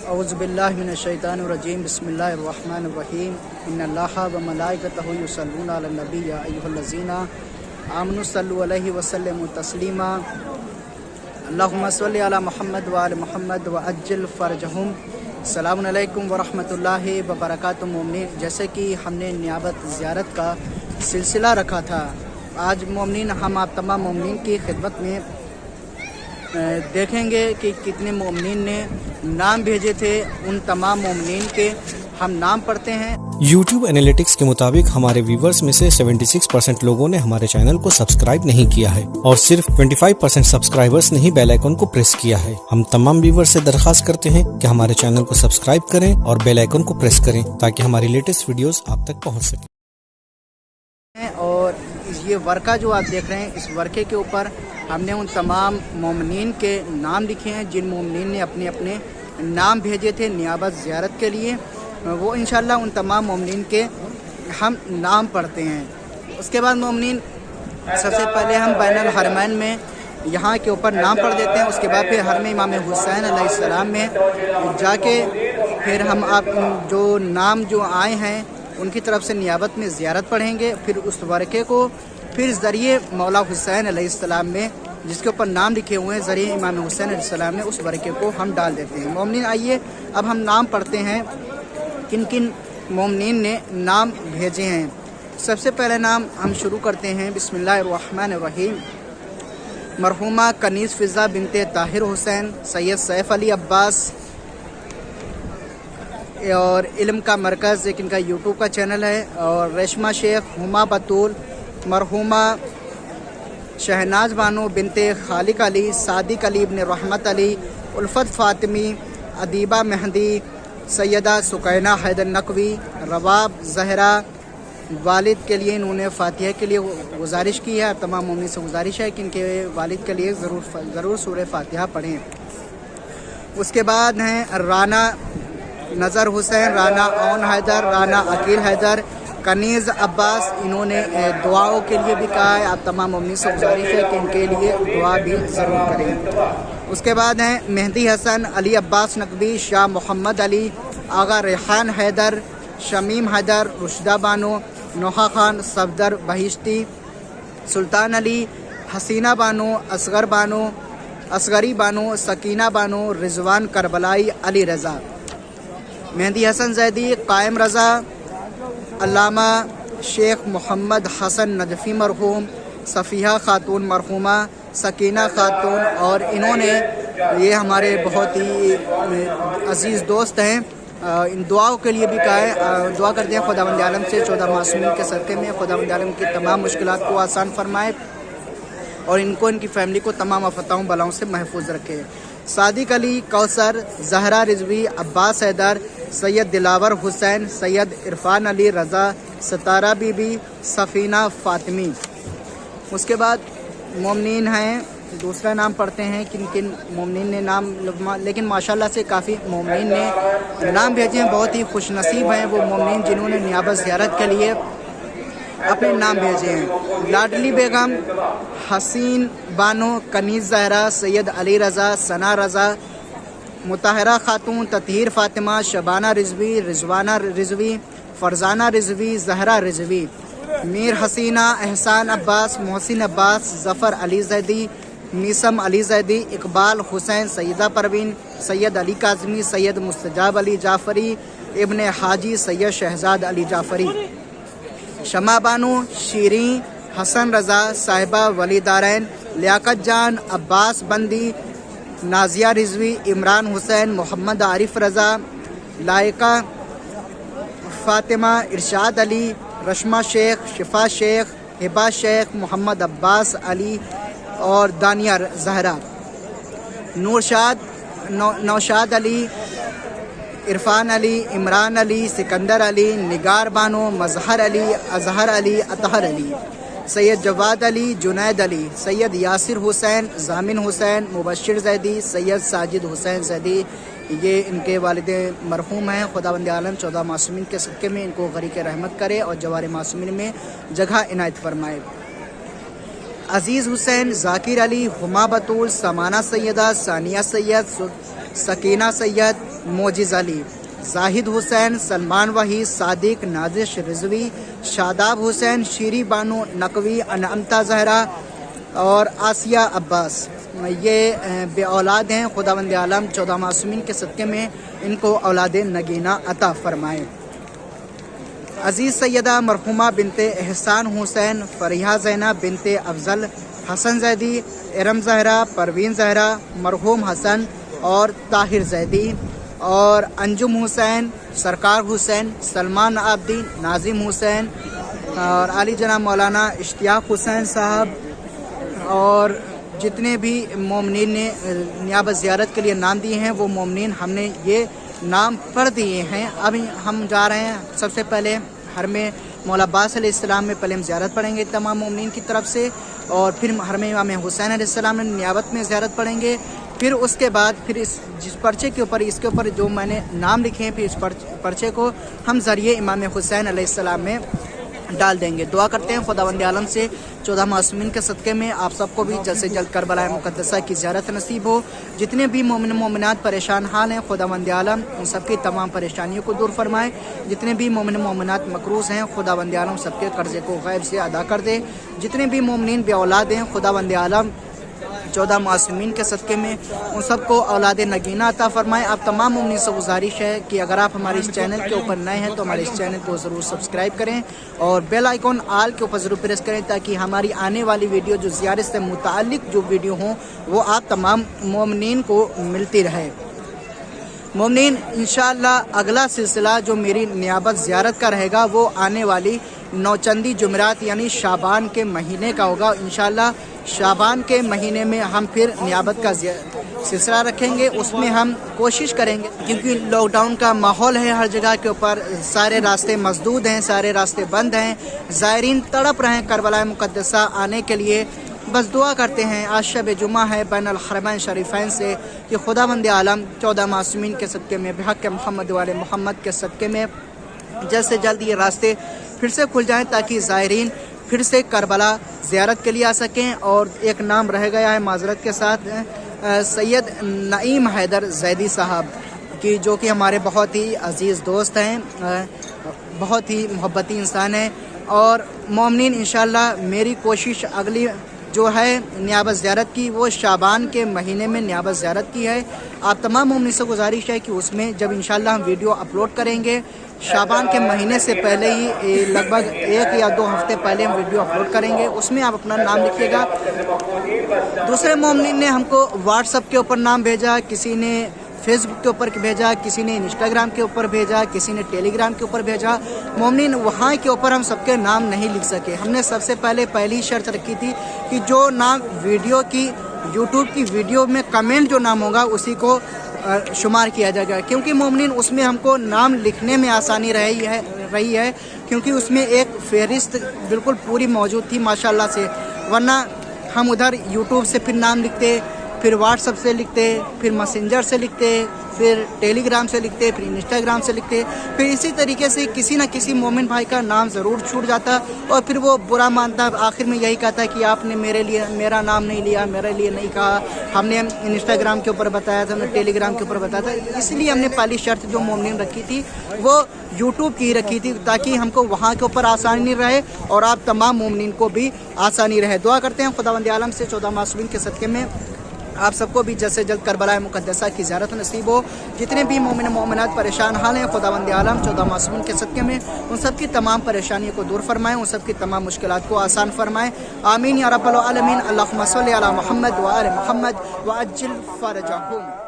औज़ुबिल्लाहि मिनश्शैतानिर्रजीम बिस्मिल्लाहिर्रहमानिर्रहीम इन्नल्लाहा व मलाइकतहु युसल्लूना अलन नबी या अय्युहल्लज़ीना आमनु सल्लु अलैहि व सल्लिमु तस्लीमा अल्लाहुम्मा सल्लि अला मुहम्मद व आलि मुहम्मद व अज्जिल फरजहुम। अस्सलामु अलैकुम व रहमतुल्लाहि व बरकातुहू। मोमिनीन, जैसे कि हमने नियाबत ज़ियारत का सिलसिला रखा था, आज मोमिनीन हम आप तमाम मोमिनीन की खिदमत में देखेंगे कि कितने मोमिनीन ने नाम भेजे थे। उन तमाम मोमिनीन के हम नाम पढ़ते हैं। YouTube एनालिटिक्स के मुताबिक हमारे व्यूवर्स में से 76% लोगों ने हमारे चैनल को सब्सक्राइब नहीं किया है और सिर्फ 25% सब्सक्राइबर्स ने ही बेल आइकन को प्रेस किया है। हम तमाम व्यूवर्स से दरख्वास्त करते हैं कि हमारे चैनल को सब्सक्राइब करें और बेल आइकन को प्रेस करें ताकि हमारी लेटेस्ट वीडियोस आप तक पहुंच सके। और ये वर्का जो आप देख रहे हैं, इस वर्के के ऊपर हमने उन तमाम मोमिनीन के नाम लिखे हैं जिन मोमिनीन ने अपने अपने नाम भेजे थे नियाबत ज़ियारत के लिए। वो इंशाअल्लाह उन तमाम मोमिनीन के हम नाम पढ़ते हैं। उसके बाद मोमिनीन, सबसे पहले हम बैनुल हरमैन में यहाँ के ऊपर नाम पढ़ देते हैं। उसके बाद फिर हरम इमाम हुसैन अलैहिस्सलाम में जाके फिर हम आप जो नाम जो आए हैं उनकी तरफ से नियाबत में ज़ियारत पढ़ेंगे। फिर उस वर्के को फिर ज़रिए मौला हुसैन अलैहिस्सलाम में जिसके ऊपर नाम लिखे हुए हैं ज़रिए इमाम हुसैन अलैहिस्सलाम में, उस वर्के को हम डाल देते हैं। मोमिनीन, आइए अब हम नाम पढ़ते हैं किन किन मोमिनीन ने नाम भेजे हैं। सबसे पहले नाम हम शुरू करते हैं। बिस्मिल्लाहिर्रहमानिर्रहीम। मरहुमा कनीज़ फ़िज़ा बिनते ताहिर हुसैन, सैयद सैफ़ अली अब्बास और इल्म का मरकज़, एक इनका यूट्यूब का चैनल है। और रेशमा शेख, हुमा बतूल, मरहुमा शहनाज बानो बिनते खालिक अली, सादिक अली इब्न रहमत अली, उल्फत फ़ातिमी, अदीबा मेहंदी, सैयदा सुकैना हैदर नकवी, रवाब ज़हरा। वालिद के लिए इन्होंने फ़ातिहा के लिए गुजारिश की है। तमाम मोमिनीन से गुजारिश है कि इनके वालिद के लिए ज़रूर सूरह फ़ातिहा पढ़ें। उसके बाद हैं राना नज़र हुसैन, राना ओन हैदर, राना अकील हैदर, कनीज़ अब्बास। इन्होंने दुआओं के लिए भी कहा है। आप तमाम मोमिनीन से गुजारिश है कि इनके लिए दुआ भी ज़रूर करें। उसके बाद हैं मेहंदी हसन, अली अब्बास नकवी, शाह मोहम्मद अली, आगा रेहान हैदर, शमीम हैदर, रुशदा बानो, नोहा खान, सफदर बहिश्ती, सुल्तान अली, हसीना बानो, असगर बानो, असगरी बानो, सकीना बानो, रिजवान करबलाई, अली रज़ा। मेहंदी हसन जैदी, कायम रज़ा, अल्लामा शेख मोहम्मद हसन नजफ़ी मरहूम, सफ़िया खातून मरहूमा, सकीना खातून। और इन्होंने ये हमारे बहुत ही अज़ीज़ दोस्त हैं, इन दुआओं के लिए भी कहा है। दुआ करते हैं खुदावंद आलम से 14 मासूमीन के सदक़े में खुदावंद आलम की तमाम मुश्किलात को आसान फरमाए और इनको इनकी फ़ैमिली को तमाम आफ़ताओं बलाओं से महफूज रखे। सादिक अली, कौसर, ज़हरा रिजवी, अब्बास हैदर, सैयद दिलावर हुसैन, सैयद इरफान अली रज़ा, सतारा बीबी, सफ़ीना फ़ातिमी। उसके बाद मोमिनीन हैं, दूसरा नाम पढ़ते हैं किन किन मोमिनीन ने नाम, लेकिन माशाल्लाह से काफ़ी मोमिनीन ने नाम भेजे हैं। बहुत ही खुशनसीब हैं वो मोमिनीन जिन्होंने नियाबत ज़ियारत के लिए अपने नाम भेजे हैं। लाडली बेगम, हसीन बानो, कनीज़ ज़हरा, सैयद अली रज़ा, सना रज़ा, मुताहरा खातून, ततहीर फ़ातिमा, शबाना रिजवी, रिजवाना रिजवी, फ़रज़ाना रिजवी, ज़हरा रिजवी, मीर हसीना, एहसान अब्बास, मोहसिन अब्बास, ज़फ़र अली ज़ैदी, मीसम अली ज़ैदी, इकबाल हुसैन, सैयदा परवीन, सैयद अली काज़मी, सैयद मुस्तजाब अली जाफ़री, इब्न हाजी, सैयद शहज़ाद अली जाफ़री, शमा बानो, शीरी, हसन रज़ा, साहिबा वलीदारैन, लियाकत जान, अब्बास बंदी, नाजिया रिजवी, इमरान हुसैन, मोहम्मद आरिफ रज़ा, लायका फ़ातिमा, इरशाद अली, रश्मा शेख, शिफा शेख, हिबा शेख, मोहम्मद अब्बास अली और दानिया ज़हरा, नूरशाद, नौशाद अली, इरफान अली, इमरान अली, सिकंदर अली, निगार बानो, मज़हर अली, अज़हर अली, अतहर अली, सैयद जवाद अली, जुनैद अली, सैयद यासिर हुसैन, ज़ामिन हुसैन, मुबश्शिर ज़ैदी, सैयद साजिद हुसैन ज़ैदी। ये इनके वालिद मरहूम हैं। खुदावंद आलम 14 मासूमीन के सदक़े में इनको गरीक़ रहमत करे और जवार मासूमीन में जगह इनायत फरमाए। अज़ीज़ हुसैन, ज़ाकिर अली, हुमा बतूल, समाना सैयदा, सानिया सैयद, सकीना सैयद, मोजिज़ अली, जाहिद हुसैन, सलमान वहीद, सादिक, नाजिश रिजवी, शादाब हुसैन, शीरी बानो नकवी, अनअमता जहरा और आसिया अब्बास। ये बे औलाद हैं। खुदावंद आलम 14 मासूमीन के सदक़े में इनको औलाद नगीना अता फ़रमाए। अज़ीज़ सैयदा मरहुमा बिनते एहसान हुसैन, फ़रिहा ज़ैनब बिनते अफजल, हसन जैदी, इरम ज़हरा, परवीन ज़हरा, मरहूम हसन और ताहिर जैदी और अंजुम हुसैन, सरकार हुसैन, सलमान आब्दीन, नाजिम हुसैन और आली जनाब मौलाना इश्तियाक़ हुसैन साहब और जितने भी मोमिनीन ने नियाबत ज़ियारत के लिए नाम दिए हैं वो मोमिनीन हमने ये नाम पढ़ दिए हैं। अभी हम जा रहे हैं सबसे पहले हरम मौला अब्बास अलैहिस्सलाम में पहले हम ज़ियारत पढ़ेंगे तमाम मोमिनीन की तरफ से, और फिर हरम इमाम हुसैन अलैहिस्सलाम में नियाबत में ज़ियारत पढ़ेंगे। फिर उसके बाद फिर इस जिस पर्चे के ऊपर इसके ऊपर जो मैंने नाम लिखे हैं फिर इस पर्चे को हम ज़रिए इमाम हुसैन अलैहिस्सलाम में डाल देंगे। दुआ करते हैं खुदावंद आलम से 14 मासूमीन के सदक़े में आप सबको भी जल्द से जल्द करबला मुक़द्दसा की ज़ियारत नसीब हो। जितने भी मोमिन मोमिनात परेशान हाल हैं खुदावंद आलम उन सबकी तमाम परेशानियों को दूर फरमाए। जितने भी मोमिन मोमिनात मकरूज़ हैं खुदावंद आलम सबके कर्ज़े को गैब से अदा कर दे। जितने भी मोमिनीन बे औलाद हैं खुदावंद आलम 14 मासूमीन के सदक़े में उन सबको औलाद नगीना अता फ़रमाए। आप तमाम मोमिनीन से गुजारिश है कि अगर आप हमारे इस चैनल के ऊपर नए हैं तो हमारे इस चैनल को ज़रूर सब्सक्राइब करें और बेल आइकॉन आल के ऊपर ज़रूर प्रेस करें ताकि हमारी आने वाली वीडियो जो ज़ियारत से मुताल्लिक़ जो वीडियो हों वो आप तमाम मोमिनीन को मिलती रहे। मोमिनीन इंशाअल्लाह अगला सिलसिला जो मेरी नियाबत ज़ियारत का रहेगा वो आने वाली नौचंदी जुमेरात यानी शाबान के महीने का होगा। इंशाअल्लाह शाबान के महीने में हम फिर नियाबत का सिलसिला रखेंगे। उसमें हम कोशिश करेंगे क्योंकि लॉकडाउन का माहौल है हर जगह के ऊपर, सारे रास्ते मसदूद हैं, सारे रास्ते बंद हैं, ज़ायरीन तड़प रहे हैं करबला मुक़द्दसा आने के लिए। बस दुआ करते हैं आज शब जुमा है बैन अल हरमैन शरीफैन से कि खुदावंद आलम 14 मासूमीन के सदक़े में बेहक़ मोहम्मद वाले मोहम्मद के सदक़े में जल्द से जल्द ये रास्ते फिर से खुल जाएं ताकि ज़ायरीन फिर से करबला ज़ियारत के लिए आ सकें। और एक नाम रह गया है माज़रत के साथ सैयद नईम हैदर जैदी साहब की, जो कि हमारे बहुत ही अज़ीज़ दोस्त हैं, बहुत ही मोहब्बती इंसान हैं। और मोमिनीन इंशाअल्लाह मेरी कोशिश अगली जो है नियाबत ज़ियारत की वो शाबान के महीने में नियाबत ज़ियारत की है। आप तमाम मोमिनीन से गुजारिश है कि उसमें जब इंशाअल्लाह हम वीडियो अपलोड करेंगे शाबान के महीने से पहले ही लगभग 1 या 2 हफ्ते पहले हम वीडियो अपलोड करेंगे, उसमें आप अपना नाम लिखिएगा। दूसरे मोमिनीन ने हमको व्हाट्सएप के ऊपर नाम भेजा, किसी ने फेसबुक के ऊपर भेजा, किसी ने इंस्टाग्राम के ऊपर भेजा, किसी ने टेलीग्राम के ऊपर भेजा। मोमिनीन वहाँ के ऊपर हम सबके नाम नहीं लिख सके। हमने सबसे पहली शर्त रखी थी कि जो नाम वीडियो की यूट्यूब की वीडियो में कमेंट जो नाम होगा उसी को शुमार किया जाएगा, क्योंकि मोमिनीन उसमें हमको नाम लिखने में आसानी रही है क्योंकि उसमें एक फहरिस्त बिल्कुल पूरी मौजूद थी माशाल्लाह से। वरना हम उधर यूट्यूब से फिर नाम लिखते, फिर व्हाट्सएप से लिखते, फिर मैसेंजर से लिखते, फिर टेलीग्राम से लिखते, फिर इंस्टाग्राम से लिखते, फिर इसी तरीके से किसी न किसी मोमिन भाई का नाम ज़रूर छूट जाता और फिर वो बुरा मानता। आखिर में यही कहता कि आपने मेरा नाम नहीं लिया, मेरे लिए नहीं कहा, हमने इंस्टाग्राम के ऊपर बताया था, हमने टेलीग्राम के ऊपर बताया था। इसलिए हमने पहली शर्त जो मोमिनीन रखी थी वो यूट्यूब की रखी थी ताकि हमको वहाँ के ऊपर आसानी रहे और आप तमाम मोमिनीन को भी आसानी रहे। दुआ करते हैं खुदावंद आलम से 14 मासूमीन के सदक़े में आप सबको भी जल्द से जल्द करबला मुक़द्दसा की ज़ियारत नसीब हो। जितने भी मोमिन मोमिनात परेशान हाल हैं खुदावंद आलम 14 मासूमीन के सदक़े में उन सब की तमाम परेशानियों को दूर फरमाएँ, उन सब की तमाम मुश्किलात को आसान फरमाएँ। आमीन या रब्बल आलमीन। अल्लाहुम्मा सल्लि अला मुहम्मद व आले मुहम्मद व अज्जिल फ़रजहुम।